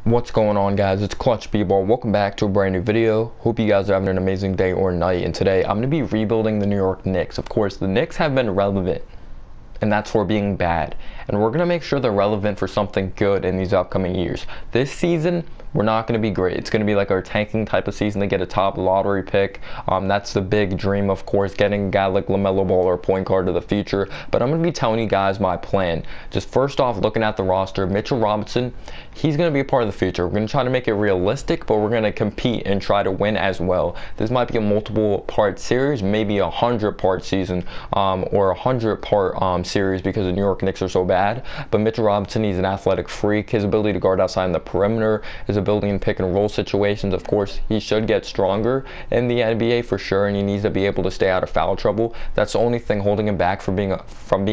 What's going on, guys? It's Clutch B-Ball. Welcome back to a brand new video. Hope you guys are having an amazing day or night. And today I'm going to be rebuilding the New York Knicks. Of course, the Knicks have been relevant, and that's for being bad. And we're going to make sure they're relevant for something good in these upcoming years. This season, we're not going to be great. It's going to be like our tanking type of season to get a top lottery pick. That's the big dream, of course, getting a guy like LaMelo Ball or a point guard of the future. But I'm going to be telling you guys my plan. Just first off, looking at the roster, Mitchell Robinson, he's going to be a part of the future. We're going to try to make it realistic, but we're going to compete and try to win as well. This might be a multiple-part series, maybe a 100-part season or a 100-part series because the New York Knicks are so bad. But Mitchell Robinson, he's an athletic freak. His ability to guard outside in the perimeter, his ability in pick and roll situations, of course, he should get stronger in the NBA for sure, and he needs to be able to stay out of foul trouble. That's the only thing holding him back from being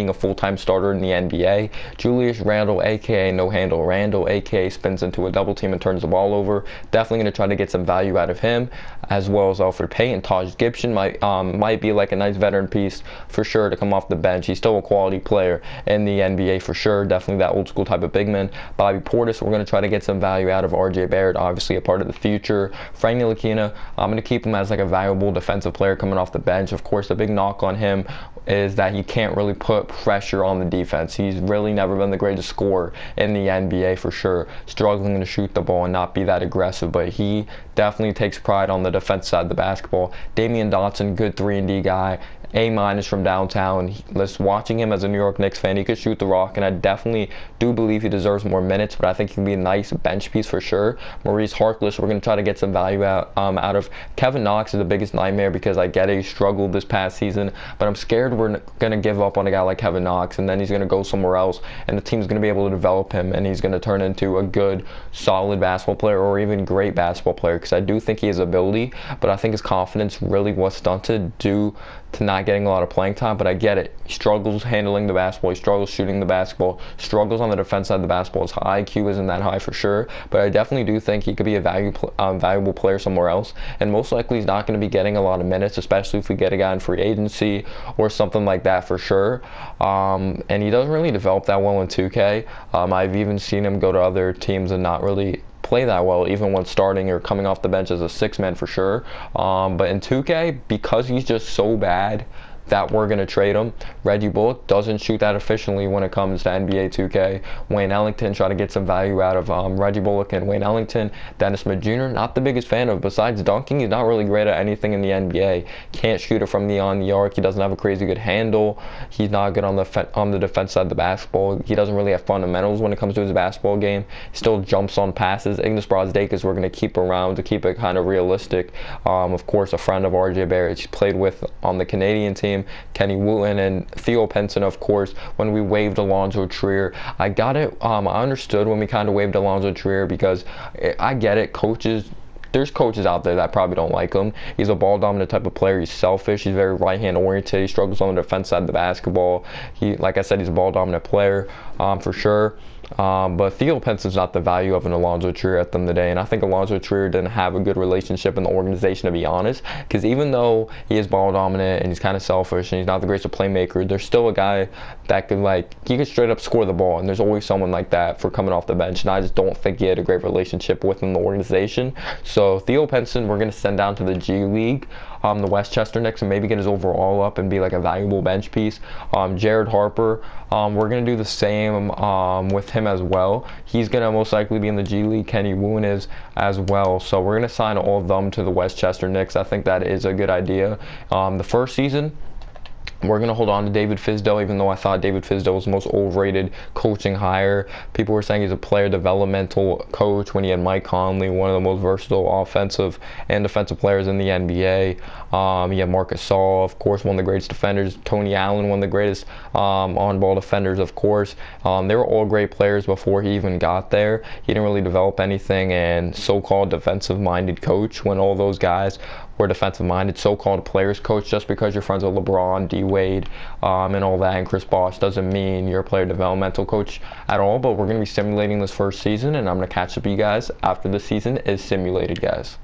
a full-time starter in the NBA. Julius Randle, aka No Handle Randle, aka spins into a double team and turns the ball over. Definitely going to try to get some value out of him, as well as Alfred Payton. Taj Gibson might be like a nice veteran piece for sure to come off the bench. He's still a quality player in the NBA for sure. Definitely that old school type of big man. Bobby Portis, we're going to try to get some value out of RJ Barrett, obviously a part of the future. Frank Ntilikina, I'm going to keep him as like a valuable defensive player coming off the bench. Of course, the big knock on him is that he can't really put pressure on the defense. He's really never been the greatest scorer in the NBA for sure, struggling to shoot the ball and not be that aggressive, but he definitely takes pride on the defense side of the basketball. Damian Dotson, good 3-and-D guy, A- from downtown. Watching him as a New York Knicks fan, he could shoot the rock, and I definitely do believe he deserves more minutes, but I think he can be a nice bench piece for sure. Maurice Harkless, we're going to try to get some value out of. Kevin Knox is the biggest nightmare because I get it, he struggled this past season, but I'm scared we're going to give up on a guy like Kevin Knox, and then he's going to go somewhere else, and the team's going to be able to develop him, and he's going to turn into a good, solid basketball player or even great basketball player, because I do think he has ability, but I think his confidence really was stunted due to not getting a lot of playing time. But I get it. He struggles handling the basketball. He struggles shooting the basketball. Struggles on the defense side of the basketball. His IQ isn't that high for sure. But I definitely do think he could be a valuable player somewhere else. And most likely he's not going to be getting a lot of minutes, especially if we get a guy in free agency or something like that for sure. And he doesn't really develop that well in 2K. I've even seen him go to other teams and not really play that well, even when starting or coming off the bench as a six-man for sure. But in 2K, because he's just so bad that we're going to trade him. Reggie Bullock doesn't shoot that efficiently when it comes to NBA 2K. Wayne Ellington, try to get some value out of Reggie Bullock and Wayne Ellington. Dennis Smith Jr., not the biggest fan of. Besides dunking, he's not really great at anything in the NBA. Can't shoot it from on the arc. He doesn't have a crazy good handle. He's not good on the defense side of the basketball. He doesn't really have fundamentals when it comes to his basketball game. He still jumps on passes. Ignas Brazdeikis, we're going to keep around to keep it kind of realistic. Of course, a friend of RJ Barrett. He's played with on the Canadian team. Kenny Wooten and Theo Pinson, of course, when we waived Alonzo Trier. I got it. I understood when we kind of waived Alonzo Trier because I get it. There's coaches out there that probably don't like him. He's a ball-dominant type of player. He's selfish. He's very right-hand oriented. He struggles on the defense side of the basketball. Like I said, he's a ball-dominant player for sure. But Theo Pinson's not the value of an Alonzo Trier at the end of the day, and I think Alonzo Trier didn't have a good relationship in the organization, to be honest, because even though he is ball dominant and he's kind of selfish and he's not the greatest playmaker, there's still a guy that he could straight up score the ball, and there's always someone like that for coming off the bench, and I just don't think he had a great relationship within the organization. So Theo Pinson, we're going to send down to the G League, the Westchester Knicks, and maybe get his overall up and be like a valuable bench piece. Jared Harper, we're going to do the same with him as well. He's going to most likely be in the G League. Kenny Wooten is as well. So we're going to sign all of them to the Westchester Knicks. I think that is a good idea. The first season, we're going to hold on to David Fizdale, even though I thought David Fizdale was the most overrated coaching hire. People were saying he's a player developmental coach when he had Mike Conley, one of the most versatile offensive and defensive players in the NBA. He had Marc Gasol, of course, one of the greatest defenders. Tony Allen, one of the greatest on-ball defenders, of course. They were all great players before he even got there. He didn't really develop anything, and so-called defensive-minded coach when all those guys were defensive-minded. So-called players coach, just because you're friends with LeBron, D. Wade, and all that, and Chris Bosh, doesn't mean you're a player developmental coach at all. But we're going to be simulating this first season, and I'm going to catch up with you guys after the season is simulated, guys.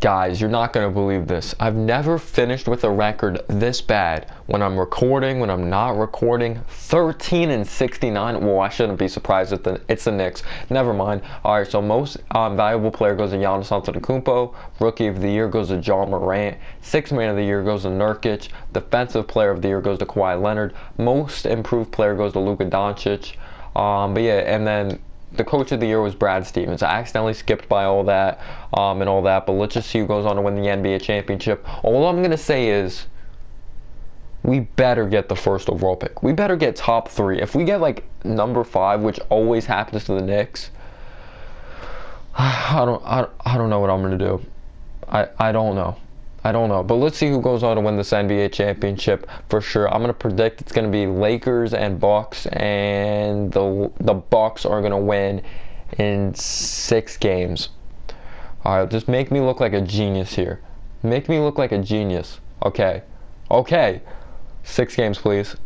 Guys, you're not going to believe this. I've never finished with a record this bad. When I'm recording, when I'm not recording, 13-69. Well, I shouldn't be surprised if it's the Knicks. Never mind. All right, so most valuable player goes to Giannis Antetokounmpo. Rookie of the year goes to John Morant. Sixth man of the year goes to Nurkic. Defensive player of the year goes to Kawhi Leonard. Most improved player goes to Luka Doncic. But yeah, and then the coach of the year was Brad Stevens. I accidentally skipped by all that and all that, but let's just see who goes on to win the NBA championship. All I'm going to say is we better get the first overall pick. We better get top 3. If we get like number 5, which always happens to the Knicks, I don't know what I'm going to do. I don't know. I don't know, but let's see who goes on to win this NBA championship for sure. I'm going to predict it's going to be Lakers and Bucks, and the Bucks are going to win in 6 games. All right, just make me look like a genius here. Make me look like a genius. Okay. Okay. 6 games, please.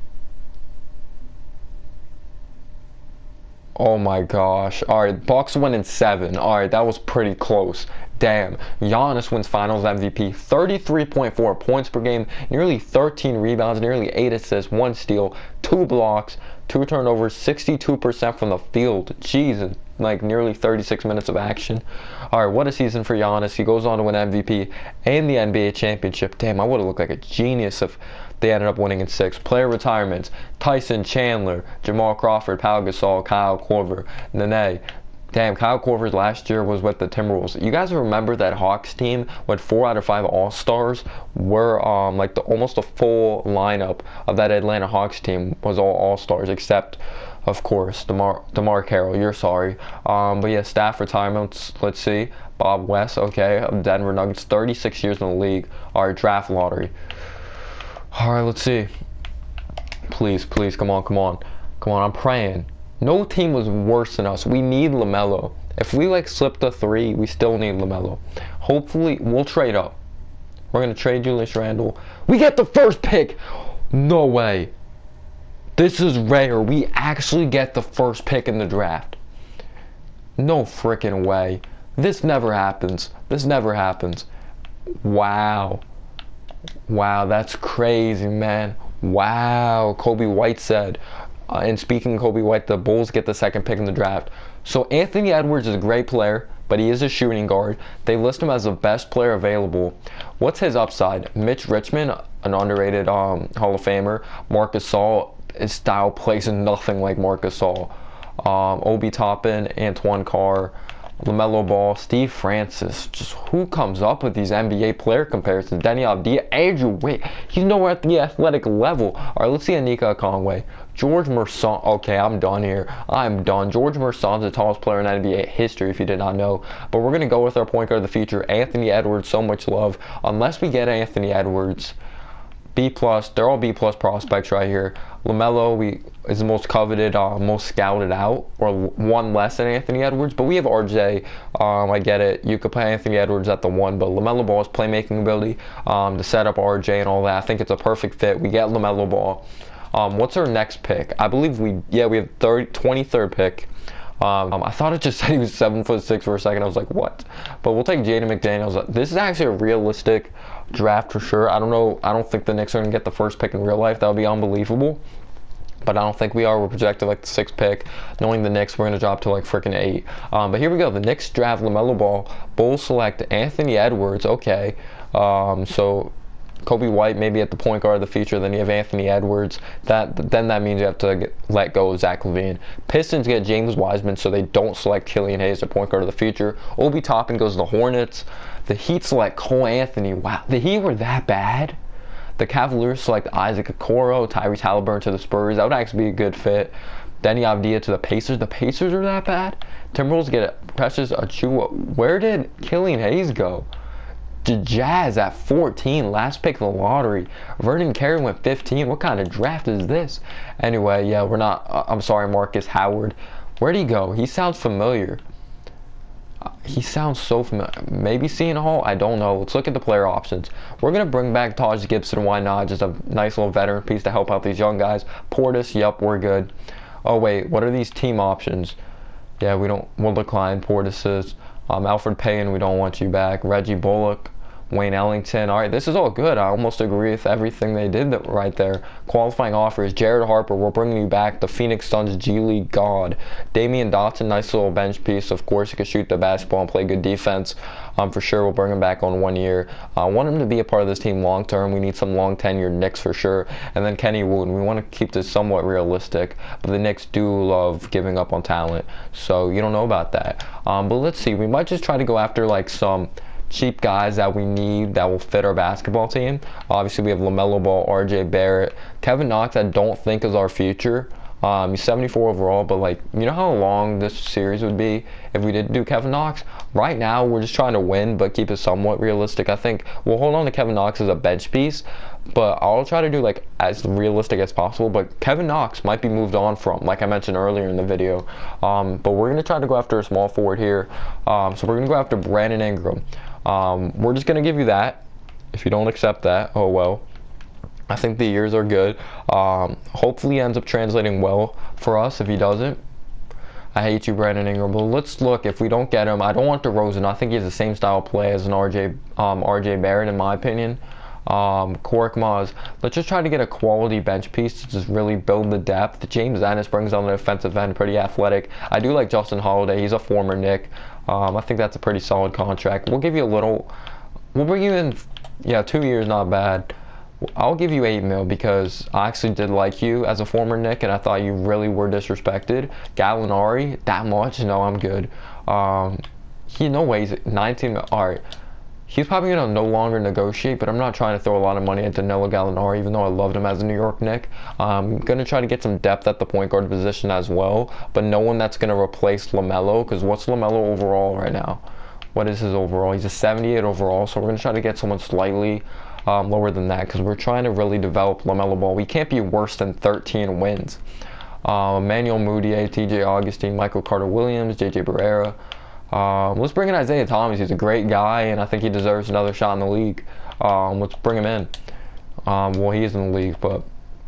Oh my gosh. All right, Bucks win in 7. All right, that was pretty close. Damn. Giannis wins Finals MVP, 33.4 points per game, nearly 13 rebounds, nearly 8 assists, 1 steal, 2 blocks, 2 turnovers, 62% from the field. Jeez, like nearly 36 minutes of action. All right, what a season for Giannis. He goes on to win MVP and the NBA championship. Damn, I would have looked like a genius if they ended up winning in 6. Player retirements: Tyson Chandler, Jamal Crawford, Pau Gasol, Kyle Korver, Nene. Damn, Kyle Korver's last year was with the Timberwolves. You guys remember that Hawks team with 4 out of 5 All-Stars were like almost a full lineup of that Atlanta Hawks team was all All-Stars except, of course, DeMar Carroll. You're sorry. But yeah, staff retirements. Let's see. Bob West, okay, of Denver Nuggets, 36 years in the league. All right, draft lottery. All right, let's see. Please, please, come on, come on. Come on, I'm praying. No team was worse than us. We need LaMelo. If we like slip the 3, we still need LaMelo. Hopefully, we'll trade up. We're going to trade Julius Randle. We get the first pick. No way. This is rare. We actually get the first pick in the draft. No freaking way. This never happens. This never happens. Wow. Wow, that's crazy, man. Wow. Kobe White said. And speaking of Kobe White, the Bulls get the 2nd pick in the draft. So Anthony Edwards is a great player, but he is a shooting guard. They list him as the best player available. What's his upside? Mitch Richmond, an underrated Hall of Famer. Marc Gasol, his style plays nothing like Marc Gasol. Obi Toppin, Antoine Carr, LaMelo Ball, Steve Francis. Just who comes up with these NBA player comparisons? Denny Avdija, Andrew Witt. He's nowhere at the athletic level. All right, let's see Anika Conway. George Merson. Okay, I'm done here. I'm done. George Merson's the tallest player in NBA history, if you did not know. But we're going to go with our point guard of the future, Anthony Edwards. So much love. Unless we get Anthony Edwards, B+. They're all B+ prospects right here. LaMelo is the most coveted, most scouted out, or 1 less than Anthony Edwards. But we have RJ. I get it. You could play Anthony Edwards at the 1, but LaMelo Ball's playmaking ability to set up RJ and all that. I think it's a perfect fit. We get LaMelo Ball. What's our next pick? I believe we have 23rd pick. I thought it just said he was 7'6" for a second. I was like, what? But we'll take Jaden McDaniels. This is actually a realistic draft for sure. I don't know. I don't think the Knicks are going to get the first pick in real life. That would be unbelievable. But I don't think we are. We're projected like the 6th pick. Knowing the Knicks, we're going to drop to like freaking 8. But here we go. The Knicks draft LaMelo Ball. Bulls select Anthony Edwards. Okay. So Kobe White maybe at the point guard of the future. Then you have Anthony Edwards. Then that means you have to let go of Zach LaVine. Pistons get James Wiseman, so they don't select Killian Hayes, the point guard of the future. Obi Toppin goes to the Hornets. The Heat select Cole Anthony. Wow, the Heat were that bad. The Cavaliers select Isaac Okoro, Tyrese Halliburton to the Spurs. That would actually be a good fit. Denny Avdija to the Pacers. The Pacers are that bad. Timberwolves get Precious Achiuwa. Where did Killian Hayes go? The Jazz at 14, last pick of the lottery. Vernon Carey went 15. What kind of draft is this? Anyway, yeah, we're not. I'm sorry, Marcus Howard. Where'd he go? He sounds familiar. He sounds so familiar. Maybe Seton Hall? I don't know. Let's look at the player options. We're going to bring back Taj Gibson. Why not? Just a nice little veteran piece to help out these young guys. Portis, yep, we're good. Oh, wait, what are these team options? Yeah, we'll decline Portis's. Alfred Payton, we don't want you back. Reggie Bullock, Wayne Ellington. All right, this is all good. I almost agree with everything they did right there. Qualifying offers. Jared Harper, we're bringing you back. The Phoenix Suns G League God. Damian Dotson, nice little bench piece. Of course, he can shoot the basketball and play good defense. For sure, we'll bring him back on 1 year. I want him to be a part of this team long term. We need some long tenured Knicks for sure. And then Kenny Wooten. We want to keep this somewhat realistic, but the Knicks do love giving up on talent, so you don't know about that. But let's see. We might just try to go after like some cheap guys that we need that will fit our basketball team. Obviously, we have LaMelo Ball, RJ Barrett, Kevin Knox. I don't think is our future. He's 74 overall, but like, you know how long this series would be if we didn't do Kevin Knox? Right now, we're just trying to win, but keep it somewhat realistic. I think we'll hold on to Kevin Knox as a bench piece, but I'll try to do like as realistic as possible. But Kevin Knox might be moved on from, like I mentioned earlier in the video. But we're gonna try to go after a small forward here. So we're gonna go after Brandon Ingram. We're just gonna give you that. If you don't accept that, oh well. I think the years are good. Hopefully he ends up translating well for us. If he doesn't, I hate you, Brandon Ingram. But let's look. If we don't get him, I don't want DeRozan. I think he has the same style of play as an RJ Barrett, in my opinion. Korkmaz. Let's just try to get a quality bench piece to just really build the depth. James Ennis brings on the offensive end, pretty athletic. I do like Justin Holiday. He's a former Knick. I think that's a pretty solid contract. We'll give you a little. We'll bring you in. Yeah, 2 years, not bad. I'll give you $8 million because I actually did like you as a former Knick, and I thought you really were disrespected. Gallinari, that much? No, I'm good. No way. He's 19. All right. He's probably going to no longer negotiate, but I'm not trying to throw a lot of money at Danilo Gallinari, even though I loved him as a New York Knick. I'm going to try to get some depth at the point guard position as well, but no one that's going to replace LaMelo, because what's LaMelo overall right now? What is his overall? He's a 78 overall, so we're going to try to get someone slightly lower than that, because we're trying to really develop LaMelo Ball. We can't be worse than 13 wins. Emmanuel Mudiay, TJ Augustine, Michael Carter-Williams, JJ Barrera. Let's bring in Isaiah Thomas. He's a great guy, and I think he deserves another shot in the league. Let's bring him in. Well, he is in the league, but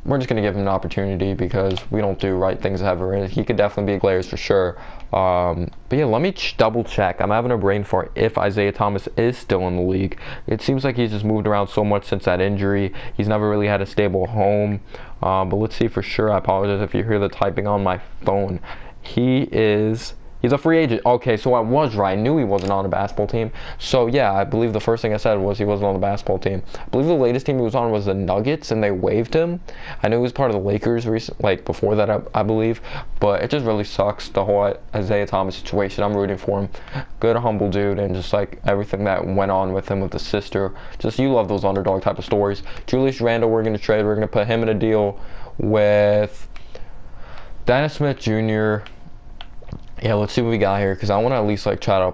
we're just going to give him an opportunity because we don't do right things ever. He could definitely be players for sure. But yeah, let me double check. I'm having a brain fart if Isaiah Thomas is still in the league. It seems like he's just moved around so much since that injury. He's never really had a stable home. But let's see for sure. I apologize if you hear the typing on my phone. He's a free agent. Okay, so I was right. I knew he wasn't on a basketball team. So, yeah, I believe the first thing I said was he wasn't on the basketball team. I believe the latest team he was on was the Nuggets, and they waived him. I knew he was part of the Lakers before that, I believe. But it just really sucks, the whole Isaiah Thomas situation. I'm rooting for him. Good, humble dude, and just like everything that went on with him with the sister. Just, you love those underdog type of stories. Julius Randle, we're going to trade. We're going to put him in a deal with Dennis Smith Jr., Yeah, let's see what we got here, because I want to at least like try to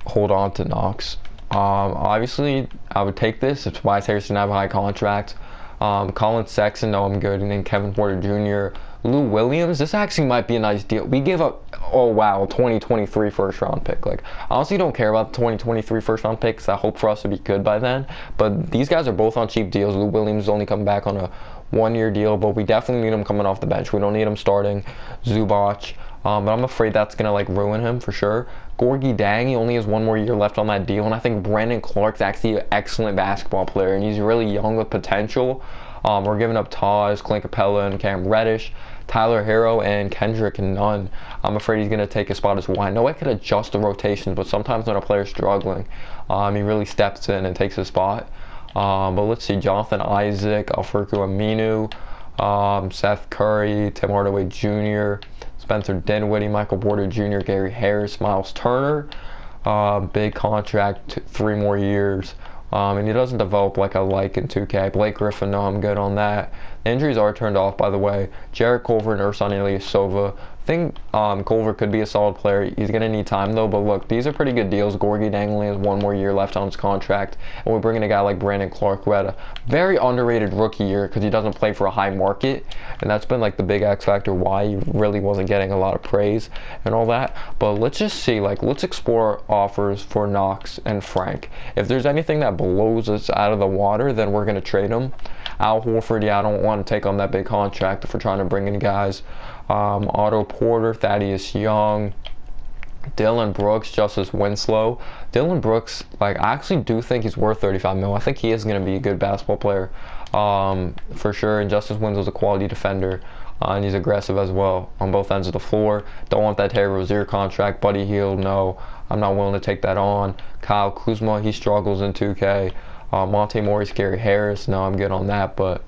hold on to Knox. Obviously, I would take this if Tobias Harris didn't have a high contract. Colin Sexton, no, I'm good. And then Kevin Porter Jr. Lou Williams, this actually might be a nice deal. We give up, oh wow, 2023 first round pick. Like, I honestly don't care about the 2023 first round picks. I hope for us to be good by then. But these guys are both on cheap deals. Lou Williams is only coming back on a 1 year deal, but we definitely need him coming off the bench. We don't need him starting. Zubac. But I'm afraid that's going to like ruin him for sure. Gorgie Dang, he only has 1 more year left on that deal, and I think Brandon Clark's actually an excellent basketball player, and he's really young with potential. We're giving up Taj, Clint Capella, and Cam Reddish, Tyler Hero, and Kendrick Nunn. I'm afraid he's going to take a spot as well. I know I could adjust the rotations, but sometimes when a player's struggling, he really steps in and takes a spot. But let's see, Jonathan Isaac, Alfredo Aminu, Seth Curry, Tim Hardaway Jr., Spencer Dinwiddie, Michael Porter Jr., Gary Harris, Miles Turner. Big contract, 3 more years. And he doesn't develop like I like in 2K. Blake Griffin, no, I'm good on that. The injuries are turned off, by the way. Jarrett Culver and Ersan Ilyasova. I think Culver could be a solid player. He's going to need time, though. But look, these are pretty good deals. Gorgie Dang only has 1 more year left on his contract. And we're bringing a guy like Brandon Clark, who had a very underrated rookie year because he doesn't play for a high market. And that's been like the big X factor why he really wasn't getting a lot of praise and all that. But let's just see, like, let's explore offers for Knox and Frank. If there's anything that blows us out of the water, then we're going to trade him. Al Horford, yeah, I don't want to take on that big contract if we're trying to bring in guys. Otto Porter, Thaddeus Young, Dillon Brooks, Justice Winslow. Dillon Brooks, like, I actually do think he's worth 35 mil. I think he is going to be a good basketball player, for sure. And Justice Winslow's a quality defender, and he's aggressive as well on both ends of the floor. Don't want that Terry Rozier contract. Buddy Hield, no, I'm not willing to take that on. Kyle Kuzma, he struggles in 2K. Monte Morris, Gary Harris, no, I'm good on that. But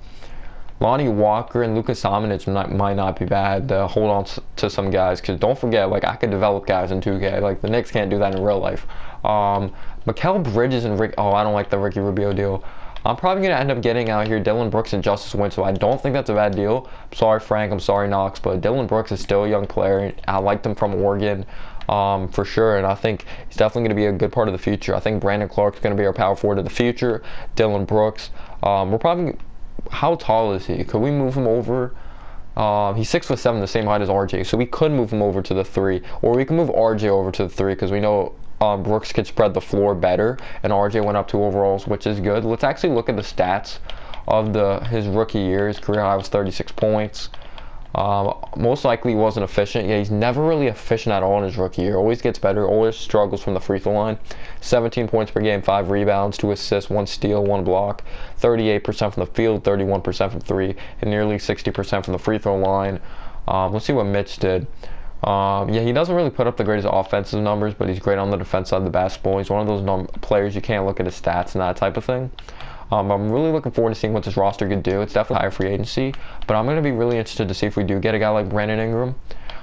Lonnie Walker and Lucas Samanic might not be bad to hold on to some guys, because don't forget, like, I could develop guys in 2K. Like, the Knicks can't do that in real life. Mikal Bridges and I don't like the Ricky Rubio deal. I'm probably going to end up getting out here Dillon Brooks and Justice Winslow. I don't think that's a bad deal. I'm sorry, Frank. I'm sorry, Knox. But Dillon Brooks is still a young player. I liked him from Oregon, for sure. And I think he's definitely going to be a good part of the future. I think Brandon Clark's going to be our power forward of the future. Dillon Brooks. We're probably... How tall is he? Could we move him over? He's 6'7", the same height as RJ. So we could move him over to the 3. Or we can move RJ over to the 3, because we know Brooks could spread the floor better, and RJ went up 2 overalls, which is good. Let's actually look at the stats of his rookie year. His career high was 36 points. Most likely he wasn't efficient. Yeah, he's never really efficient at all in his rookie year. Always gets better, always struggles from the free throw line. 17 points per game, 5 rebounds, 2 assists, 1 steal, 1 block. 38% from the field, 31% from 3, and nearly 60% from the free throw line. Let's see what Mitch did. Yeah, he doesn't really put up the greatest offensive numbers, but he's great on the defense side of the basketball. He's one of those players you can't look at his stats and that type of thing. I'm really looking forward to seeing what this roster could do. It's definitely higher free agency, but I'm going to be really interested to see if we do get a guy like Brandon Ingram.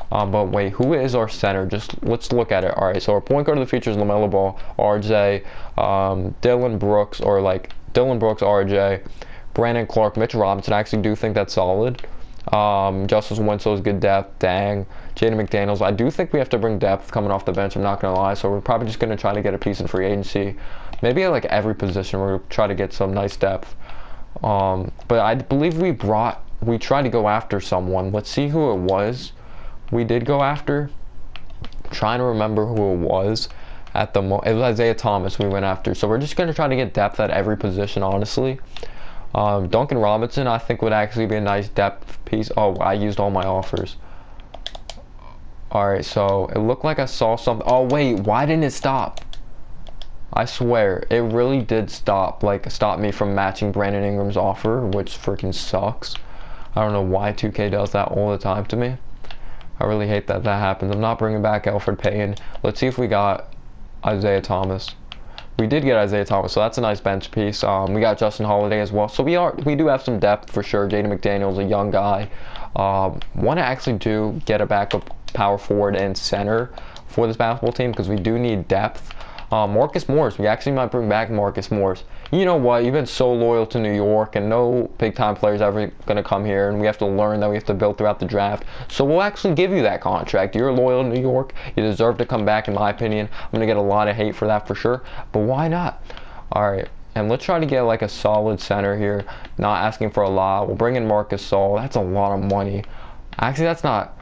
But wait, who is our center? Just let's look at it. All right, so our point guard of the future is LaMelo Ball, RJ, Dillon Brooks, RJ, Brandon Clark, Mitch Robinson. I actually do think that's solid. Justice Winslow is good depth. Dang. Jaden McDaniels. I do think we have to bring depth coming off the bench. I'm not going to lie. So we're probably just going to try to get a piece in free agency. Maybe at like every position we're going to try to get some nice depth. But I believe we tried to go after someone. Let's see who it was. We did go after. I'm trying to remember who it was at the moment. It was Isaiah Thomas we went after. So we're just going to try to get depth at every position, honestly. Duncan Robinson, I think, would actually be a nice depth piece. Oh, I used all my offers. Alright, so it looked like I saw something. Oh, wait, why didn't it stop? I swear, it really did stop. Like, stop me from matching Brandon Ingram's offer, which freaking sucks. I don't know why 2K does that all the time to me. I really hate that happens. I'm not bringing back Alfred Payton. Let's see if we got Isaiah Thomas. We did get Isaiah Thomas, so that's a nice bench piece. We got Justin Holiday as well, so we do have some depth for sure. Jaden McDaniels, a young guy. Want to actually get a backup power forward and center for this basketball team, because we do need depth. Marcus Morris, we actually might bring back Marcus Morris. You know what? You've been so loyal to New York, and no big-time players ever going to come here, and we have to learn that we have to build throughout the draft. So we'll actually give you that contract. You're loyal to New York. You deserve to come back, in my opinion. I'm going to get a lot of hate for that for sure, but why not? All right, and let's try to get like a solid center here, not asking for a lot. We'll bring in Marcus Saul. That's a lot of money. Actually, that's not,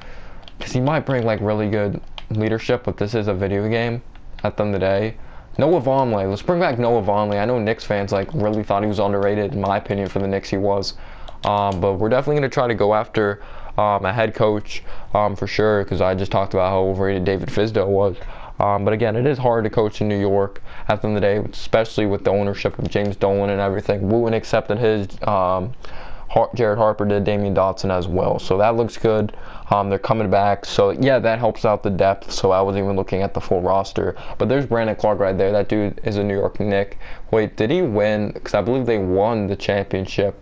because he might bring like really good leadership, but this is a video game at the end of the day. Noah Vonleh. Let's bring back Noah Vonleh. I know Knicks fans like really thought he was underrated. In my opinion, for the Knicks, he was. But we're definitely going to try to go after a head coach for sure, because I just talked about how overrated David Fizdale was. But again, it is hard to coach in New York at the end of the day, especially with the ownership of James Dolan and everything. Wooten accepted his. Jared Harper did, Damian Dotson as well. So that looks good. They're coming back. So, yeah, that helps out the depth. So I wasn't even looking at the full roster. But there's Brandon Clark right there. That dude is a New York Knick. Wait, did he win? Because I believe they won the championship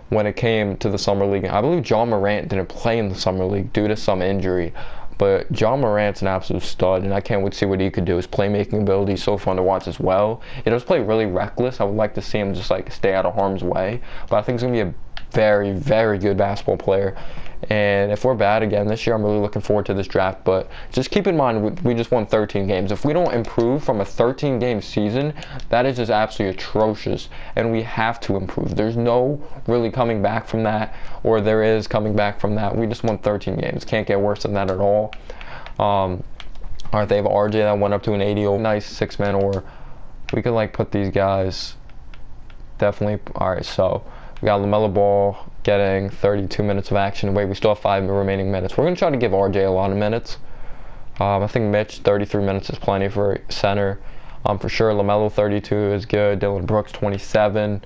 when it came to the Summer League. I believe John Morant didn't play in the Summer League due to some injury. But John Morant's an absolute stud, and I can't wait to see what he could do. His playmaking ability is so fun to watch as well. He does play really reckless. I would like to see him just like stay out of harm's way. But I think he's going to be a very, very good basketball player. And if we're bad again this year, I'm really looking forward to this draft. But just keep in mind, we just won 13 games. If we don't improve from a 13-game season, that is just absolutely atrocious. And we have to improve. There's no really coming back from that, or there is coming back from that. We just won 13 games. Can't get worse than that at all. All right, they have RJ that went up to an 80. Oh, nice six-man, or we could like put these guys definitely. All right, so we got LaMelo Ball getting 32 minutes of action. Wait, we still have 5 remaining minutes. We're going to try to give RJ a lot of minutes. I think Mitch, 33 minutes is plenty for center. For sure, LaMelo 32 is good. Dylan Brooks 27.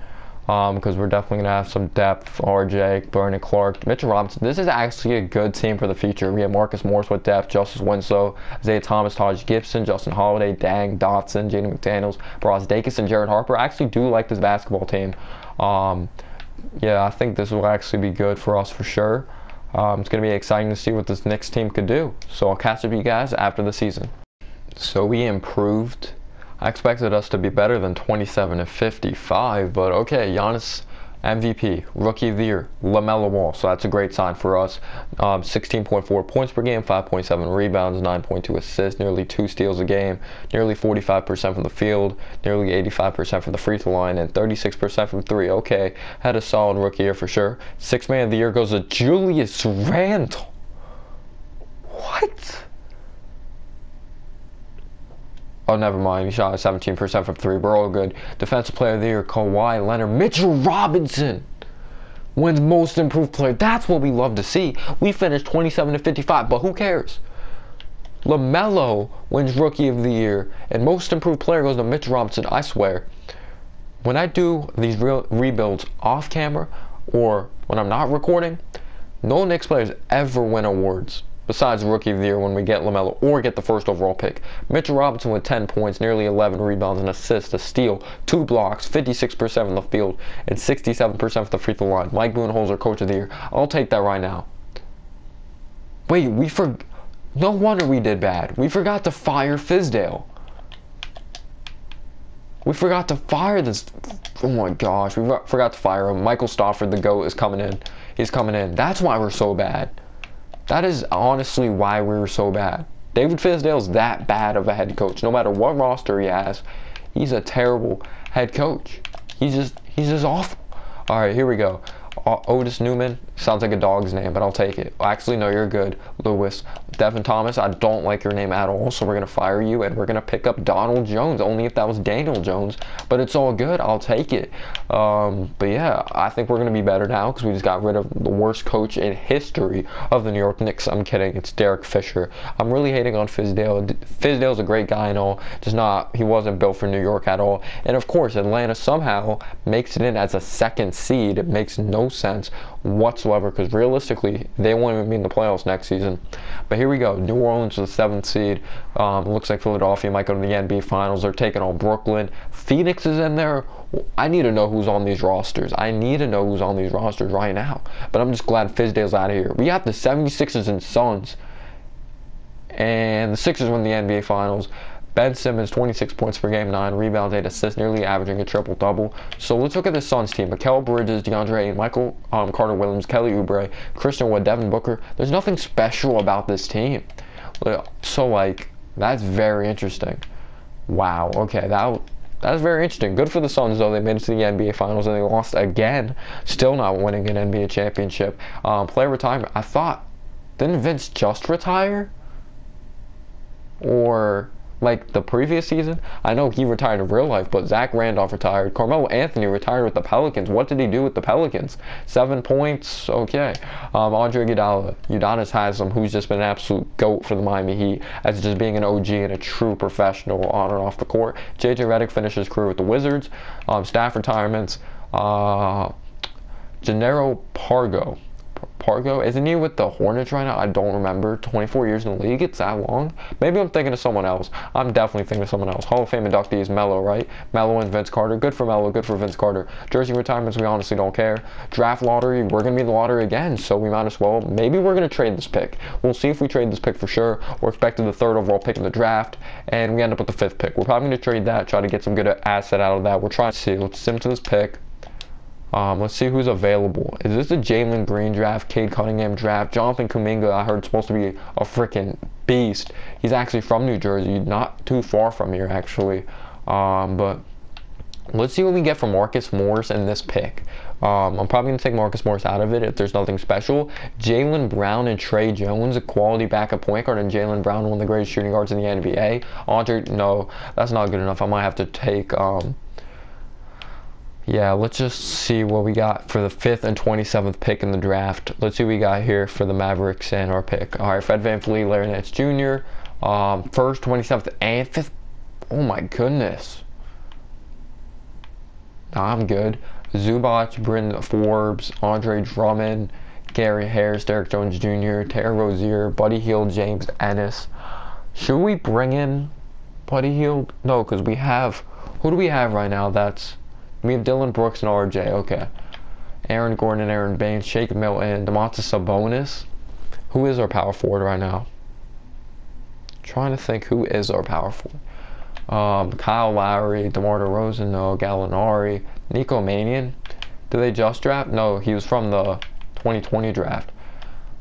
Because we're definitely going to have some depth. RJ, Vernon Clark, Mitchell Robinson. This is actually a good team for the future. We have Marcus Morris with depth, Justice Winslow, Isaiah Thomas, Taj Gibson, Justin Holiday, Dang, Dotson, Jaden McDaniels, Braz Dacus, and Jared Harper. I actually do like this basketball team. Yeah, I think this will actually be good for us for sure. It's going to be exciting to see what this Knicks team could do. So I'll catch up with you guys after the season. So we improved. I expected us to be better than 27-55, but okay, Giannis MVP, Rookie of the Year, LaMelo Ball, so that's a great sign for us. 16.4 points per game, 5.7 rebounds, 9.2 assists, nearly 2 steals a game, nearly 45% from the field, nearly 85% from the free throw line, and 36% from 3. Okay, had a solid rookie year for sure. Sixth Man of the Year goes to Julius Randle. What? Oh, never mind. He shot 17% from 3. We're all good. Defensive Player of the Year, Kawhi Leonard. Mitchell Robinson wins Most Improved Player. That's what we love to see. We finished 27-55, but who cares? LaMelo wins Rookie of the Year, and Most Improved Player goes to Mitchell Robinson. I swear, when I do these rebuilds off camera or when I'm not recording, no Knicks players ever win awards. Besides Rookie of the Year when we get LaMelo or get the first overall pick. Mitchell Robinson with 10 points, nearly 11 rebounds, an assist, a steal, 2 blocks, 56% from the field, and 67% from the free throw line. Mike Budenholzer, Coach of the Year. I'll take that right now. Wait, no wonder we did bad. We forgot to fire Fizdale. We forgot to fire this. Oh my gosh, we forgot to fire him. Michael Stofford, the GOAT, is coming in. He's coming in. That's why we're so bad. That is honestly why we were so bad. David Fizdale's that bad of a head coach. No matter what roster he has, he's a terrible head coach. He's just awful. All right, here we go. Otis Newman sounds like a dog's name, but I'll take it. Actually, no, you're good. Lewis. Devin Thomas, I don't like your name at all, so we're going to fire you, and we're going to pick up Donald Jones, only if that was Daniel Jones, but it's all good. I'll take it. But yeah, I think we're going to be better now because we just got rid of the worst coach in history of the New York Knicks. I'm kidding. It's Derek Fisher. I'm really hating on Fizdale. Fizdale's a great guy and all, just not, he wasn't built for New York at all. And of course, Atlanta somehow makes it in as a second seed. It makes no sense whatsoever because realistically, they won't even be in the playoffs next season. But here we go. New Orleans is the 7th seed. Looks like Philadelphia might go to the NBA Finals. They're taking on Brooklyn. Phoenix is in there. I need to know who's on these rosters. I need to know who's on these rosters right now. But I'm just glad Fizdale's out of here. We got the 76ers and Suns. And the Sixers win the NBA Finals. Ben Simmons, 26 points per game, 9 rebounds, 8 assists, nearly averaging a triple-double. So let's look at the Suns team. Mikal Bridges, DeAndre Ayton, Michael Carter-Williams, Kelly Oubre, Christian Wood, Devin Booker. There's nothing special about this team. So, like, that's very interesting. Wow, okay, that's very interesting. Good for the Suns, though. They made it to the NBA Finals, and they lost again. Still not winning an NBA championship. Player retirement. I thought, didn't Vince just retire? Or like the previous season? I know he retired in real life, but Zach Randolph retired. Carmelo Anthony retired with the Pelicans. What did he do with the Pelicans? 7 points? Okay. Andre Iguodala. Udonis Haslem, who's just been an absolute GOAT for the Miami Heat as just being an OG and a true professional on and off the court. JJ Redick finished his career with the Wizards. Staff retirements. Gennaro Pargo, isn't he with the Hornets right now? I don't remember. 24 years in the league, it's that long? Maybe I'm thinking of someone else. I'm definitely thinking of someone else. Hall of Fame inductee is Melo, right? Melo and Vince Carter. Good for Melo, good for Vince Carter. Jersey retirements, we honestly don't care. Draft lottery, we're going to be in the lottery again, so we might as well. Maybe we're going to trade this pick. We'll see if we trade this pick for sure. We're expecting the 3rd overall pick in the draft, and we end up with the 5th pick. We're probably going to trade that, try to get some good asset out of that. We're trying to see. Let's sim to this pick. Let's see who's available. Is this a Jalen Green draft, Cade Cunningham draft? Jonathan Kuminga, I heard, is supposed to be a freaking beast. He's actually from New Jersey, not too far from here, actually. But let's see what we get from Marcus Morris in this pick. I'm probably going to take Marcus Morris out of it if there's nothing special. Jaylen Brown and Trey Jones, a quality backup point guard, and Jaylen Brown, one of the greatest shooting guards in the NBA. No, that's not good enough. I might have to take... Yeah, let's just see what we got for the 5th and 27th pick in the draft. Let's see what we got here for the Mavericks and our pick. All right, Fred VanVleet, Larry Nance Jr., First, 27th, and 5th. Oh my goodness. Nah, I'm good. Zubac, Bryn Forbes, Andre Drummond, Gary Harris, Derek Jones Jr., Terry Rozier, Buddy Hield, James Ennis. Should we bring in Buddy Hield? No, because we have... Who do we have right now? We have Dylan Brooks and RJ. Okay. Aaron Gordon and Aaron Baines, Shake Milton, Domantas Sabonis. Who is our power forward right now? Trying to think who is our power forward. Kyle Lowry, DeMar DeRozan, no, Gallinari, Nico Manion. Did they just draft? No, he was from the 2020 draft.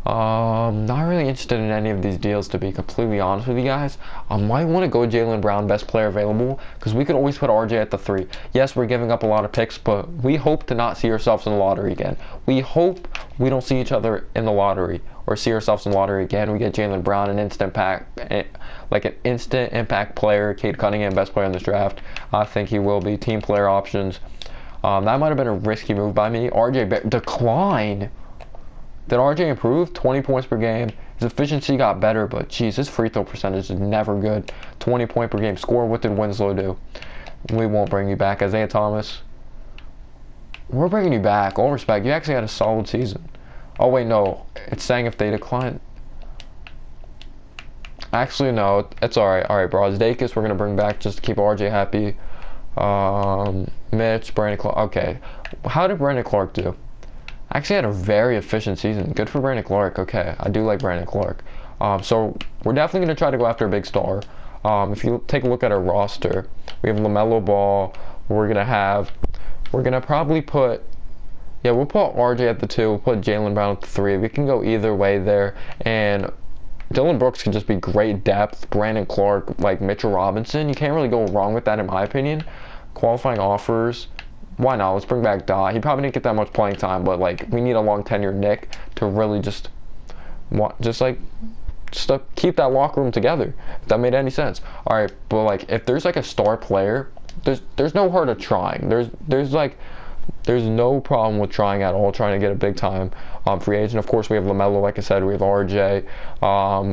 Not really interested in any of these deals, to be completely honest with you guys. I might want to go Jaylen Brown, best player available, because we could always put RJ at the 3. Yes, we're giving up a lot of picks, but we hope to not see ourselves in the lottery again. We hope we don't see each other in the lottery or see ourselves in the lottery again. We get Jaylen Brown, an instant impact player. Cade Cunningham, best player in this draft. I think he will be. Team player options. That might have been a risky move by me. RJ decline. Did RJ improve? 20 points per game. His efficiency got better, but geez, his free throw percentage is never good. 20 points per game score. What did Winslow do? We won't bring you back. Isaiah Thomas. We're bringing you back. All respect. You actually had a solid season. Oh, wait, no. It's saying if they decline. Actually, no. It's alright. Alright, Brazdeikis, we're going to bring back just to keep RJ happy. Mitch, Brandon Clark. Okay. How did Brandon Clark do? Actually had a very efficient season. Good for Brandon Clark. Okay, I do like Brandon Clark. So we're definitely going to try to go after a big star. If you take a look at our roster, we have LaMelo Ball. We're going to probably put, yeah, we'll put RJ at the 2. We'll put Jaylen Brown at the 3. We can go either way there. And Dylan Brooks can just be great depth. Brandon Clark, like Mitchell Robinson. You can't really go wrong with that in my opinion. Qualifying offers. Why not? Let's bring back Da. He probably didn't get that much playing time, but like we need a long tenured Nick to really just to keep that locker room together. If that made any sense. All right, but like if there's like a star player, there's no hurt of trying. There's no problem with trying at all, trying to get a big time free agent. Of course, we have LaMelo, like I said, we have RJ,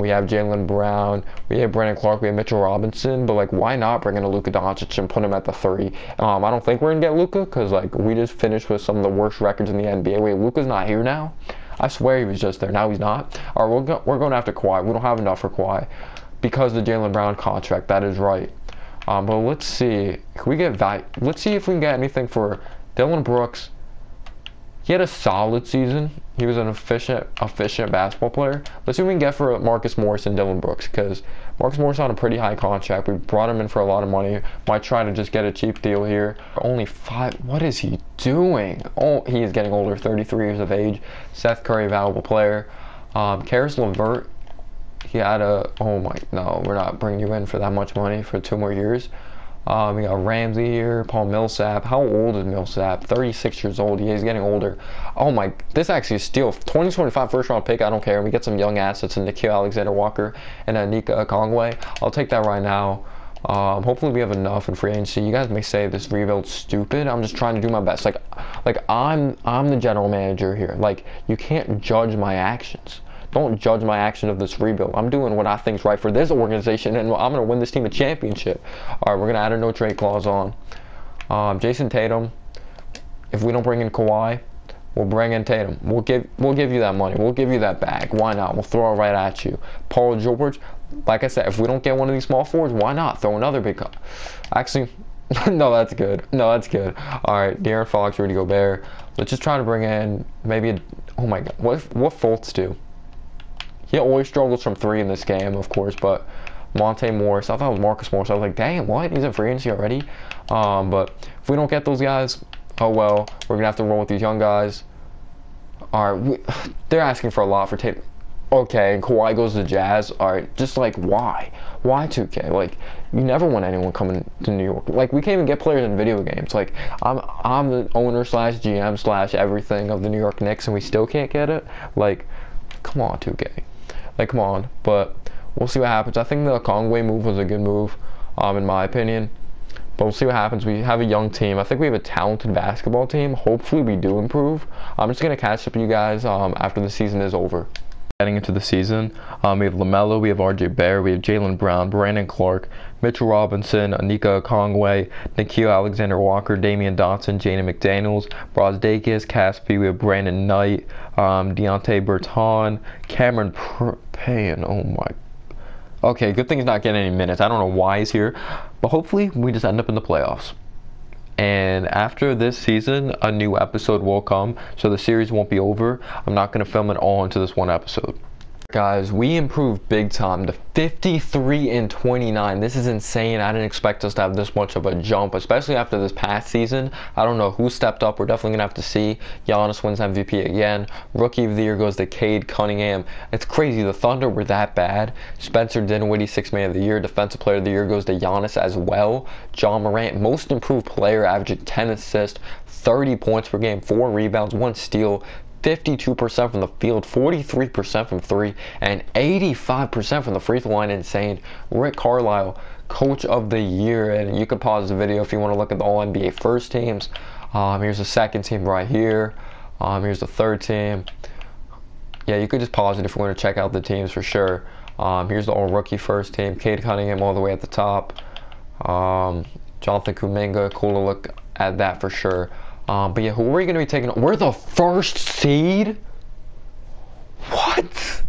we have Jaylen Brown, we have Brandon Clark, we have Mitchell Robinson, but like why not bring in a Luka Doncic and put him at the 3? I don't think we're gonna get Luka because like we just finished with some of the worst records in the NBA. Wait, Luka's not here now? I swear he was just there. Now he's not. All right, we're going after Kawhi. We don't have enough for Kawhi because of the Jaylen Brown contract. That is right. But let's see. Can we get value? Let's see if we can get anything for Dylan Brooks. He had a solid season. He was an efficient basketball player. Let's see what we can get for Marcus Morris and Dylan Brooks, because Marcus Morris on a pretty high contract. We brought him in for a lot of money. Might try to just get a cheap deal here. Only 5. What is he doing? Oh, he is getting older. 33 years of age. Seth Curry, valuable player. Karis LeVert. He had a. Oh my. No, we're not bringing you in for that much money for 2 more years. We got Ramsey here, Paul Millsap. How old is Millsap? 36 years old. Yeah, he's getting older. Oh my, this actually is steal. 2025 first round pick, I don't care. We get some young assets in Nikhil Alexander-Walker and Nika Okongwu. I'll take that right now. Hopefully we have enough in free agency. You guys may say this rebuild's stupid. I'm just trying to do my best. Like I'm the general manager here. Like, you can't judge my actions. Don't judge my action of this rebuild. I'm doing what I think is right for this organization, and I'm going to win this team a championship. All right, we're going to add a no trade clause on. Jason Tatum. If we don't bring in Kawhi, we'll bring in Tatum. We'll give you that money. We'll give you that bag. Why not? We'll throw it right at you. Paul George. Like I said, if we don't get one of these small forwards, why not throw another big? Actually, no, that's good. No, that's good. All right, De'Aaron Fox, Rudy Gobert. Let's just try to bring in maybe. Oh my God, what Fultz do? He always struggles from 3 in this game, of course, but Monte Morris, I thought it was Marcus Morris. I was like, dang, what? He's in free agency already? But if we don't get those guys, oh well, we're going to have to roll with these young guys. All right, they're asking for a lot for Tatum. Okay, and Kawhi goes to the Jazz. All right, just like, why? Why 2K? Like, you never want anyone coming to New York. Like, we can't even get players in video games. Like, I'm the owner / GM / everything of the New York Knicks, and we still can't get it? Like, come on, 2K. Like, come on. But we'll see what happens. I think the Okongwu move was a good move, in my opinion. But we'll see what happens. We have a young team. I think we have a talented basketball team. Hopefully we do improve. I'm just going to catch up with you guys after the season is over. heading into the season. We have LaMelo, we have RJ Barrett, we have Jaylen Brown, Brandon Clark, Mitchell Robinson, Anika Okongwu, Nickeil Alexander-Walker, Damian Dotson, Jaden McDaniels, Brazdeikis, Caspi, we have Brandon Knight, Deontay Berton, Cameron Payne. Oh my. Okay, good thing he's not getting any minutes. I don't know why he's here, but hopefully we just end up in the playoffs. And after this season, a new episode will come, so the series won't be over. I'm not going to film it all into this one episode. Guys, we improved big time to 53-29. This is insane. I didn't expect us to have this much of a jump, especially after this past season. I don't know who stepped up. We're definitely going to have to see. Giannis wins MVP again. Rookie of the Year goes to Cade Cunningham. It's crazy. The Thunder were that bad. Spencer Dinwiddie, 6th Man of the Year. Defensive Player of the Year goes to Giannis as well. John Morant, Most Improved Player, averaging 10 assists, 30 points per game, 4 rebounds, 1 steal. 52% from the field, 43% from 3, and 85% from the free throw line. Insane. Rick Carlisle, Coach of the Year. And you can pause the video if you want to look at the All-NBA first teams. Here's the second team right here. Here's the third team. Yeah, you could just pause it if you want to check out the teams for sure. Here's the All-Rookie first team. Cade Cunningham all the way at the top. Jonathan Kuminga, cool to look at that for sure. But yeah, who are we going to be taking? We're the first seed? What?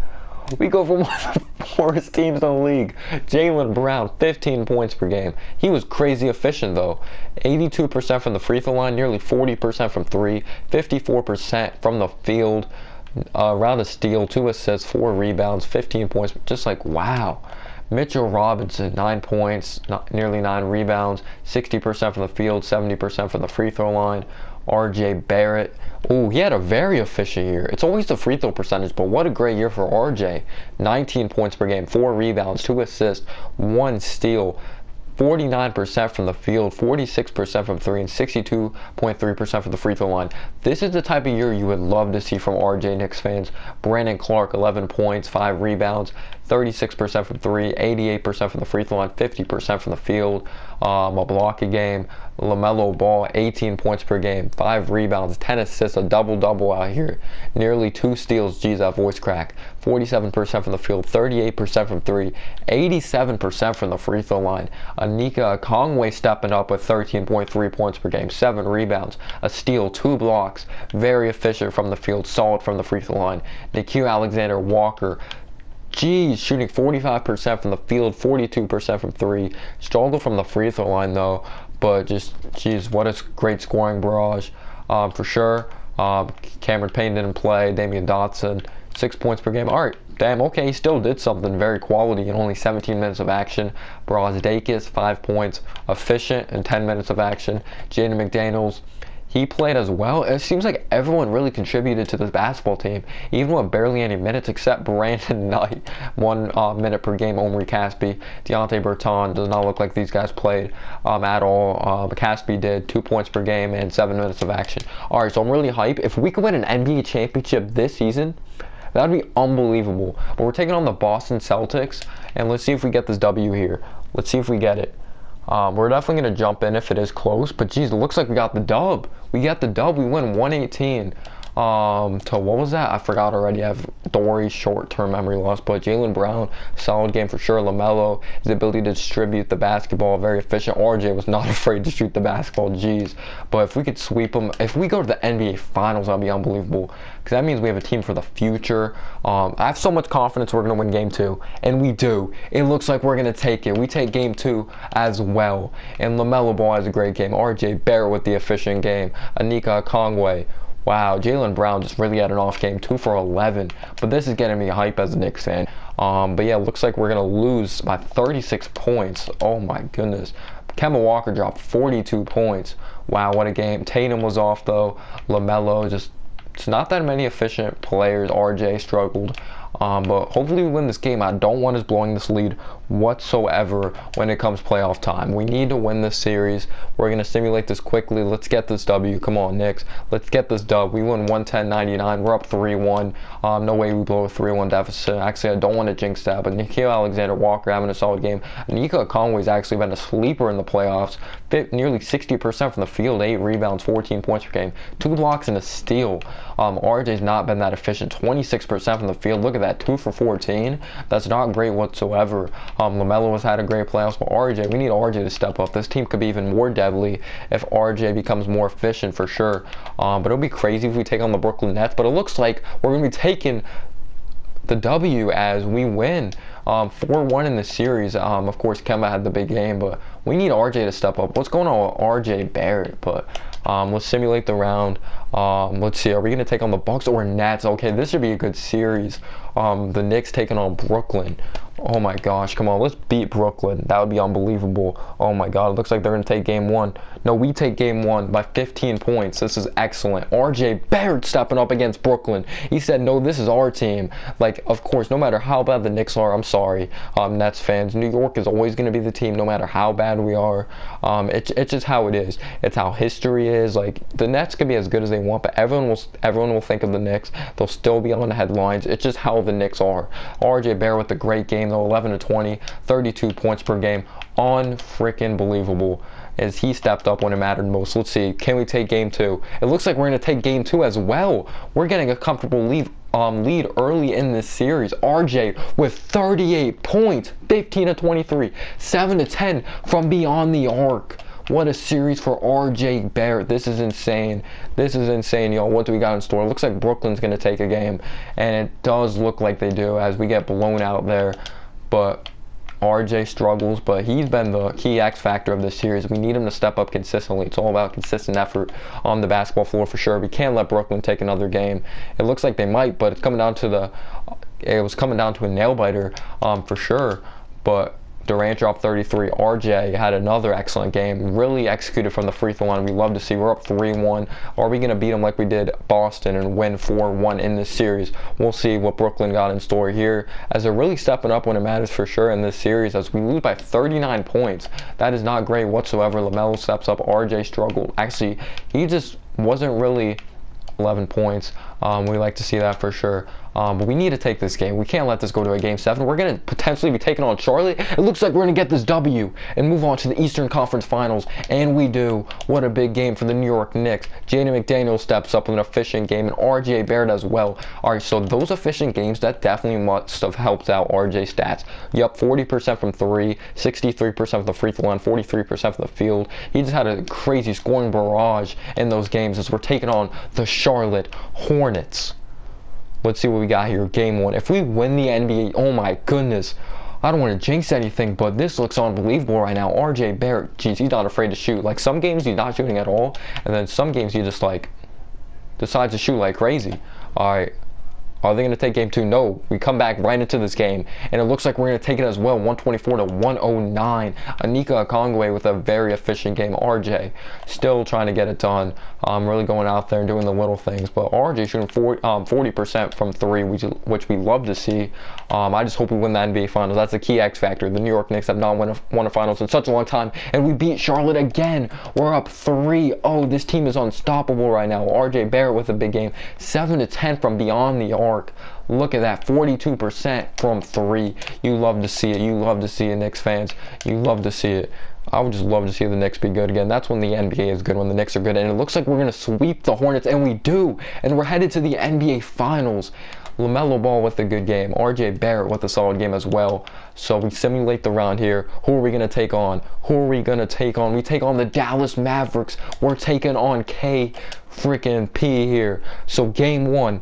We go from one of the worst teams in the league. Jaylen Brown, 15 points per game. He was crazy efficient though. 82% from the free throw line, nearly 40% from 3, 54% from the field. Around a steal, 2 assists, 4 rebounds, 15 points. Just like, wow. Mitchell Robinson, 9 points, nearly 9 rebounds, 60% from the field, 70% from the free throw line. RJ Barrett, oh, he had a very efficient year. It's always the free throw percentage, but what a great year for RJ. 19 points per game, 4 rebounds, 2 assists, 1 steal. 49% from the field, 46% from 3, and 62.3% from the free throw line. This is the type of year you would love to see from RJ, Knicks fans. Brandon Clark, 11 points, 5 rebounds, 36% from 3, 88% from the free throw line, 50% from the field. A block a game. LaMelo Ball, 18 points per game, 5 rebounds, 10 assists, a double-double out here. Nearly 2 steals, geez, that voice crack. 47% from the field, 38% from 3, 87% from the free throw line. Anika Okongwu stepping up with 13.3 points per game, 7 rebounds, a steal, 2 blocks. Very efficient from the field, solid from the free throw line. Nickeil Alexander-Walker, geez, shooting 45% from the field, 42% from 3. Struggled from the free throw line though, but just, geez, what a great scoring barrage for sure. Cameron Payne didn't play. Damian Dotson, 6 points per game. All right, damn, okay, he still did something very quality in only 17 minutes of action. Brazdeikis, 5 points, efficient in 10 minutes of action. Jaden McDaniels, he played as well. It seems like everyone really contributed to this basketball team, even with barely any minutes except Brandon Knight. 1 minute per game. Omri Caspi, Deontay Berton, does not look like these guys played at all. Caspi did 2 points per game and 7 minutes of action. All right, so I'm really hyped. If we could win an NBA championship this season, that would be unbelievable. But we're taking on the Boston Celtics, and let's see if we get this W here. Let's see if we get it. We're definitely going to jump in if it is close, but geez, it looks like we got the dub. We got the dub. We win 118 to, what was that? I forgot already. I have Dory short-term memory loss, but Jaylen Brown, solid game for sure. LaMelo, his ability to distribute the basketball, very efficient. RJ was not afraid to shoot the basketball, geez. But if we could sweep them, if we go to the NBA Finals, that'd be unbelievable, because that means we have a team for the future. I have so much confidence we're going to win Game 2, and we do. It looks like we're going to take it. We take Game 2 as well, and LaMelo Ball has a great game. RJ Barrett with the efficient game. Anika Okongwu. Wow, Jaylen Brown just really had an off game, 2 for 11. But this is getting me hype as a Knicks fan. But yeah, it looks like we're going to lose by 36 points. Oh my goodness. Kemba Walker dropped 42 points. Wow, what a game. Tatum was off though. LaMelo, just, it's not that many efficient players. RJ struggled. But hopefully we win this game. I don't want us blowing this lead whatsoever when it comes playoff time. We need to win this series. We're going to simulate this quickly. Let's get this W. Come on, Knicks. Let's get this dub. We win 110-99. We're up 3-1. No way we blow a 3-1 deficit. Actually, I don't want to jinx that, but Nickeil Alexander-Walker having a solid game. Anika Okongwu's actually been a sleeper in the playoffs. Nearly 60% from the field, 8 rebounds, 14 points per game, 2 blocks and a steal. RJ's not been that efficient. 26% from the field. Look at that, 2 for 14. That's not great whatsoever. LaMelo has had a great playoffs, but RJ, we need RJ to step up. This team could be even more deadly if RJ becomes more efficient for sure. But it'll be crazy if we take on the Brooklyn Nets. But it looks like we're going to be taking the W as we win 4-1 in the series. Of course, Kemba had the big game, but we need RJ to step up. What's going on with RJ Barrett? But let's simulate the round. Let's see, are we going to take on the Bucks or Nets? Okay, this should be a good series. The Knicks taking on Brooklyn. Oh my gosh, come on, let's beat Brooklyn. That would be unbelievable. Oh my god, it looks like they're going to take game 1. No, we take game 1 by 15 points. This is excellent. RJ Barrett stepping up against Brooklyn. He said, no, this is our team. Like, of course, no matter how bad the Knicks are, I'm sorry, Nets fans, New York is always going to be the team no matter how bad we are. It's just how it is. It's how history is. Like, the Nets can be as good as they want, but everyone will think of the Knicks. They'll still be on the headlines. It's just how the Knicks are. RJ Barrett with a great game, though, 11 to 20, 32 points per game. Unfreaking believable as he stepped up when it mattered most. Let's see, can we take game 2? It looks like we're going to take game 2 as well. We're getting a comfortable lead early in this series. RJ with 38 points, 15 to 23, 7 to 10 from beyond the arc. What a series for RJ Barrett. This is insane. This is insane, y'all. What do we got in store? It looks like Brooklyn's going to take a game, and it does look like they do as we get blown out there. But RJ struggles, but he's been the key X factor of this series. We need him to step up consistently. It's all about consistent effort on the basketball floor for sure. We can't let Brooklyn take another game. It looks like they might, but it's coming down to it was coming down to a nail biter for sure. But Durant dropped 33. RJ had another excellent game. Really executed from the free throw line. We love to see. We're up 3-1. Are we going to beat them like we did Boston and win 4-1 in this series? We'll see what Brooklyn got in store here, as they're really stepping up when it matters for sure in this series, as we lose by 39 points. That is not great whatsoever. LaMelo steps up. RJ struggled. Actually, he just wasn't really 11 points. We like to see that for sure. But we need to take this game. We can't let this go to a game 7. We're going to potentially be taking on Charlotte. It looks like we're going to get this W and move on to the Eastern Conference Finals. And we do. What a big game for the New York Knicks. Jaden McDaniels steps up with an efficient game, and RJ Barrett as well. All right, so those efficient games, that definitely must have helped out RJ stats. Yep, 40% from 3, 63% from the free throw line, 43% from the field. He just had a crazy scoring barrage in those games as we're taking on the Charlotte Hornets. Let's see what we got here. Game 1. If we win the NBA, oh my goodness. I don't want to jinx anything, but this looks unbelievable right now. RJ Barrett, geez, he's not afraid to shoot. Like, some games he's not shooting at all, and then some games he just, like, decides to shoot like crazy. All right. Are they going to take game 2? No. We come back right into this game, and it looks like we're going to take it as well. 124 to 109. Anika Okongwu with a very efficient game. RJ still trying to get it done. Really going out there and doing the little things. But RJ shooting 40% from 3, which we love to see. I just hope we win the NBA Finals. That's the key X factor. The New York Knicks have not won a Finals in such a long time, and we beat Charlotte again. We're up 3-0. This team is unstoppable right now. RJ Barrett with a big game. 7 to 10 from beyond the arc. Look at that, 42% from 3. You love to see it. You love to see it, Knicks fans. You love to see it. I would just love to see the Knicks be good again. That's when the NBA is good, when the Knicks are good. And it looks like we're going to sweep the Hornets, and we do. And we're headed to the NBA Finals. LaMelo Ball with a good game. RJ Barrett with a solid game as well. So we simulate the round here. Who are we going to take on? Who are we going to take on? We take on the Dallas Mavericks. We're taking on K freaking P here. So game 1.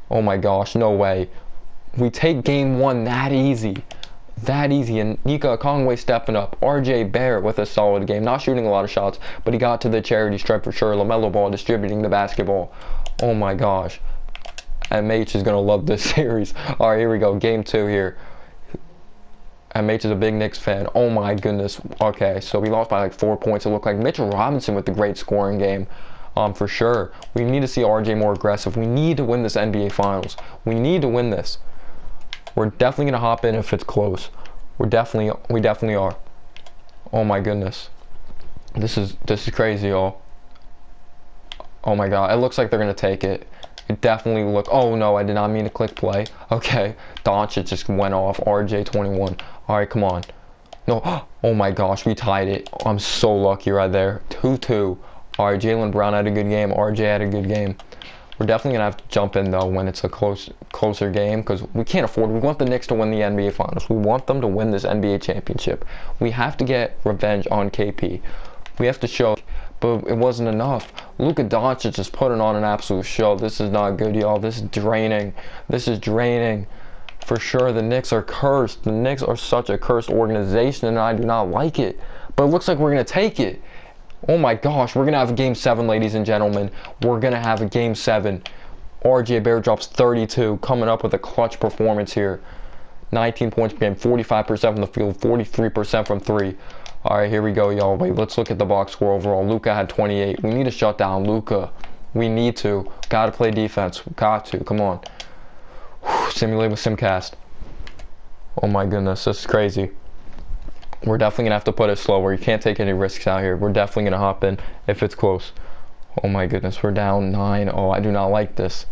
Oh my gosh, no way. We take game 1 that easy. That easy. And Nika Okongwu stepping up. RJ Barrett with a solid game. Not shooting a lot of shots, but he got to the charity stripe for sure. LaMelo Ball distributing the basketball. Oh my gosh. MH is going to love this series. All right, here we go. Game 2 here. MH is a big Knicks fan. Oh my goodness. Okay, so we lost by like 4 points. It looked like Mitchell Robinson with the great scoring game. For sure. We need to see RJ more aggressive. We need to win this NBA Finals. We need to win this. We're definitely going to hop in if it's close. We definitely are. Oh my goodness. This is crazy, y'all. Oh my god. It looks like they're going to take it. It definitely look. Oh no, I did not mean to click play. Okay. Doncic just went off. RJ 21. All right, come on. No. Oh my gosh, we tied it. I'm so lucky right there. 2-2. All right, Jaylen Brown had a good game. RJ had a good game. We're definitely going to have to jump in, though, when it's a closer game, because we can't afford. We want the Knicks to win the NBA Finals. We want them to win this NBA championship. We have to get revenge on KP. We have to show, but it wasn't enough. Luka Doncic just putting on an absolute show. This is not good, y'all. This is draining. This is draining. For sure, the Knicks are cursed. The Knicks are such a cursed organization, and I do not like it. But it looks like we're going to take it. Oh my gosh, we're going to have a Game 7, ladies and gentlemen. We're going to have a Game 7. RJ Barrett drops 32, coming up with a clutch performance here. 19 points per game, 45% from the field, 43% from 3. All right, here we go, y'all. Wait, let's look at the box score overall. Luka had 28. We need to shut down Luka. We need to. Got to play defense. Got to. Come on. Simulate with Simcast. Oh my goodness, this is crazy. We're definitely going to have to put it slower. You can't take any risks out here. We're definitely going to hop in if it's close. Oh my goodness, we're down 9. Oh, I do not like this.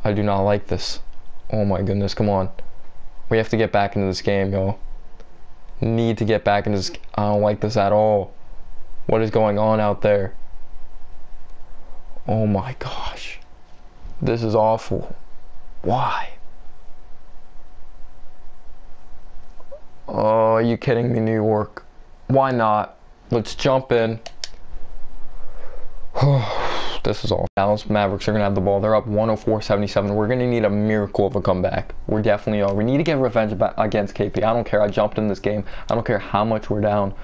I do not like this. Oh my goodness, come on. We have to get back into this game, y'all. Need to get back into this. I don't like this at all. What is going on out there? Oh my gosh. This is awful. Why? Oh, are you kidding me, New York? Why not? Let's jump in. This is all. Dallas Mavericks are going to have the ball. They're up 104-77. We're going to need a miracle of a comeback. We definitely are. We need to get revenge against KP. I don't care. I jumped in this game. I don't care how much we're down.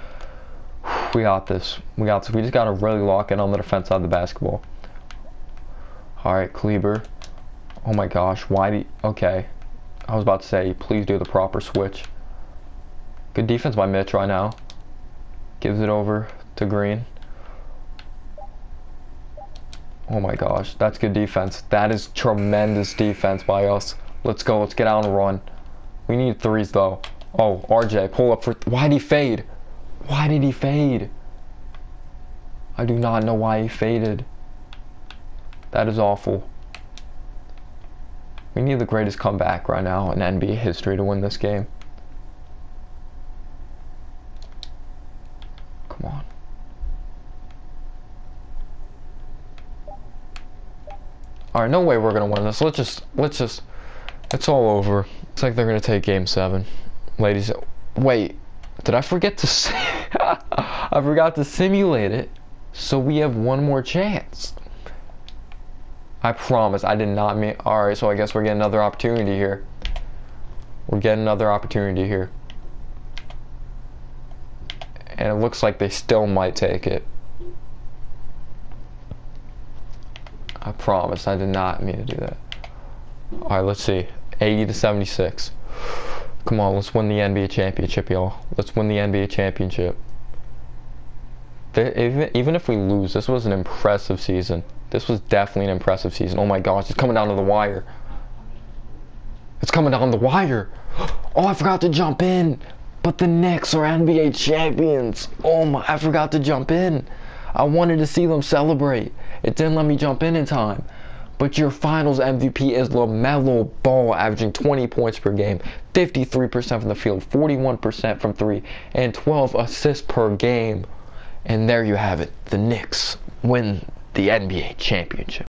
We got this. We got this. We just got to really lock in on the defense side of the basketball. All right, Kleber. Oh my gosh. Why do you... Okay. I was about to say, please do the proper switch. Good defense by Mitch right now. Gives it over to Green. Oh my gosh, that's good defense. That is tremendous defense by us. Let's go, let's get out and run. We need threes though. Oh, RJ, pull up for... Why did he fade? Why did he fade? I do not know why he faded. That is awful. We need the greatest comeback right now in NBA history to win this game. Come on. Alright, no way we're going to win this. Let's just, it's all over. It's like they're going to take Game 7. Ladies, wait, did I forget to say, I forgot to simulate it, so we have one more chance. I promise, I did not mean, alright, so I guess we're getting another opportunity here. We're getting another opportunity here. And it looks like they still might take it. I promise, I did not mean to do that. Alright, let's see. 80-76. Come on, let's win the NBA championship, y'all. Let's win the NBA championship. Even if we lose, this was an impressive season. This was definitely an impressive season. Oh my gosh, it's coming down to the wire. It's coming down the wire. Oh, I forgot to jump in. But the Knicks are NBA champions. Oh my, I forgot to jump in. I wanted to see them celebrate. It didn't let me jump in time. But your finals MVP is LaMelo Ball, averaging 20 points per game, 53% from the field, 41% from 3, and 12 assists per game. And there you have it. The Knicks win the NBA championship.